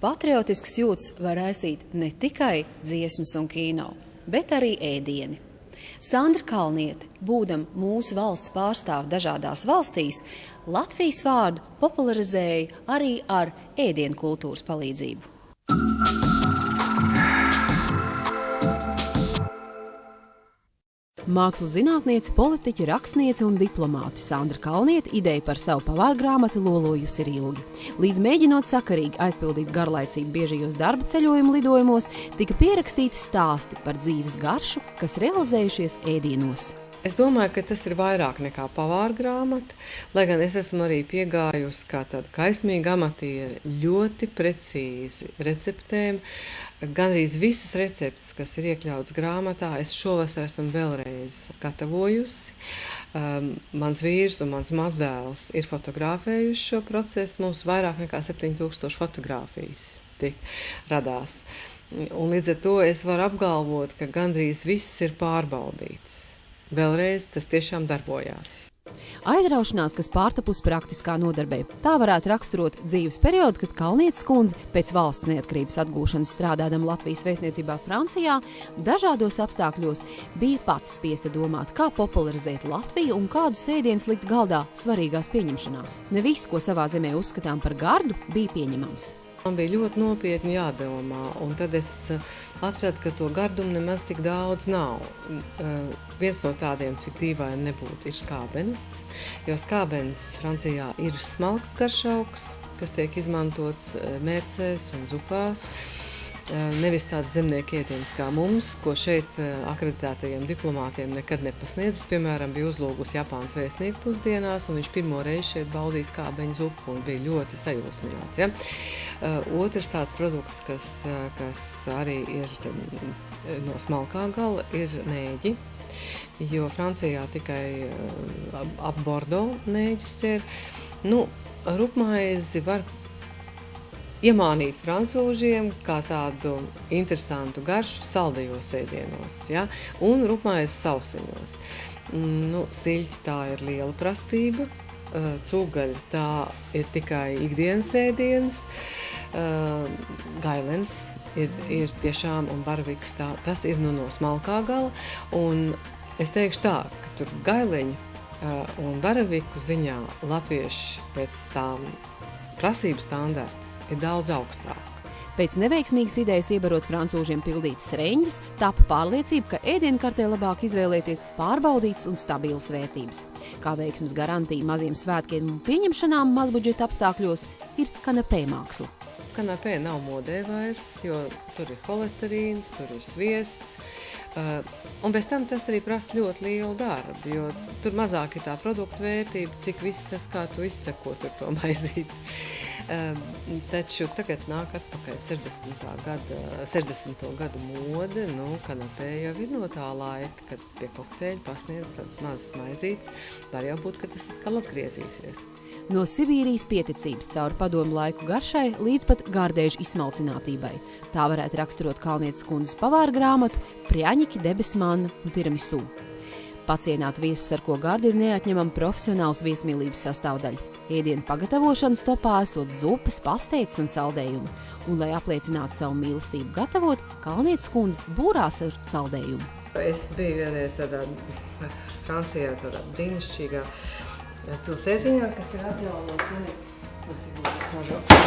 Patriotisks jūtas var raisīt ne tikai dziesmas un kino, bet arī ēdieni. Sandra Kalniete, būdama mūsu valsts pārstāve dažādās valstīs, Latvijas vārdu popularizēja arī ar ēdienu kultūras palīdzību. Mākslas zinātniece, politiķe, rakstniece un diplomāte Sandra Kalniete ideju par savu pavārgrāmatu lolojusi ir ilgi. Līdz mēģinot sakarīgi aizpildīt garlaicību biežajos darba ceļojumu lidojumos, tika pierakstīti stāsti par dzīves garšu, kas realizējušies ēdienos. Es domāju, ka tas ir vairāk nekā pavārgrāmata, lai gan es esmu arī piegājusi kā tāda kaismīga amatiere ļoti precīzi receptēm. Gandrīz visas receptes, kas ir iekļautas grāmatā, es šovasar esmu vēlreiz gatavojusi. Mans vīrs un mans mazdēls ir fotografējuši šo procesu. Mums vairāk nekā 7000 fotogrāfijas radās. Un līdz ar to es varu apgalvot, ka gandrīz viss ir pārbaudīts. Vēlreiz tas tiešām darbojās. Aizraušanās, kas pārtapusi praktiskā nodarbē. Tā varētu raksturot dzīves periodu, kad Kalnietes kundze pēc valsts neatkarības atgūšanas strādādama Latvijas vēstniecībā Francijā, dažādos apstākļos bija pati spiesta domāt, kā popularizēt Latviju un kādus ēdienus likt galdā svarīgās pieņemšanās. Ne viss, ko savā zemē uzskatām par gardu, bija pieņemams. Man bija ļoti nopietni jādomā, un tad es atradu, ka to gardumu nemaz tik daudz nav. Viens no tādiem, cik dīvaini nebūtu, ir skābenes, jo skābenes Francijā ir smalks garšaugs, kas tiek izmantots mērcēs un zupās. Nevis tāds zemnieku ēdiens kā mums, ko šeit akreditētajiem diplomātiem nekad nepasniedzas. Piemēram, bija uzlūgus Japānas vēstnieku pusdienās, un viņš pirmo reizi šeit baudīja skābeņu zupu un bija ļoti sajūsmināts. Ja? Otrs tāds produkts, kas arī ir no smalkā gala, ir nēģi, jo Francijā tikai ap Bordeaux nēģus ir. Rupmaizi var iemānīt francūžiem kā tādu interesantu garšu saldajos ēdienos, ja? Un rupmaizes sausiņos. Siļķi tā ir liela prastība, cūgaļa tā ir tikai ikdienas ēdienas, gailens ir tiešām un baraviks tas ir no smalkā gala, un es teikšu tā, ka tur gaileņu un baraviku ziņā latvieši pēc tām prasību standarta ir daudz augstāk. Pēc neveiksmīgas idejas iebarot francūžiem pildītas reņģes, tapa pārliecība, ka ēdienkartē labāk izvēlēties pārbaudītas un stabilas vērtības. Kā veiksmes garantija maziem svētkiem un pieņemšanām mazbudžeta apstākļos ir kanapē māksla. Kanapē nav modē vairs, jo tur ir holesterīns, tur ir sviests, un bez tam tas arī prasa ļoti lielu darbu, jo tur mazāk ir tā produktu vērtība, cik viss tas, kā tu izceko tur to maizīti. Taču tagad nāk atpakaļ 60. gadu mode, kanapē jau ir no tā laika, kad pie kokteļa pasniedz tāds mazs maizītes, var jau būt, ka tas atkal atgriezīsies. No Sibīrijas pieticības caur padomu laiku garšai līdz pat gārdēžu izsmalcinātībai. Tā varētu raksturot Kalnietes kundzes pavārgrāmatu Prjaņiki, debesmanna un tiramisū. Pacienāt viesus, ar ko gardi ir neatņemama profesionāls viesmīlības sastāvdaļa. Ēdienu pagatavošanas topā esot zupas, pasteicis un saldējumi. Un, lai apliecinātu savu mīlestību gatavot, Kalnietes kundze būrās ar saldējumu. Es biju vienreiz tādā Francijā, tādā brīnišķīgā pilsētiņā, kas ir atjaunot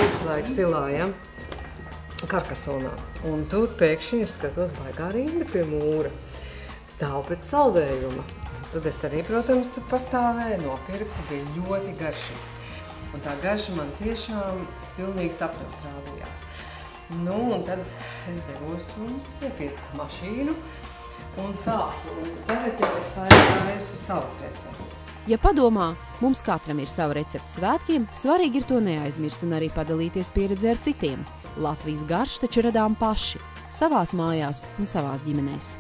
viduslaiku stilā, ja? Karkasonā. Un tur pēkšņi es skatos baigā rinda pie mūra. Stāv pēc saldējuma. Tad es arī, protams, tur pastāvēju, nopirku, bija ļoti garšīgs. Un tā garša man tiešām pilnīgi sapņos rādījās. Un tad es devos un iepirku mašīnu un sāku. Un tagad jau es vairs uz savas receptes. Ja padomā, mums katram ir sava recepte svētkiem, svarīgi ir to neaizmirst un arī padalīties pieredzē ar citiem. Latvijas garšu taču radām paši, savās mājās un savās ģimenēs.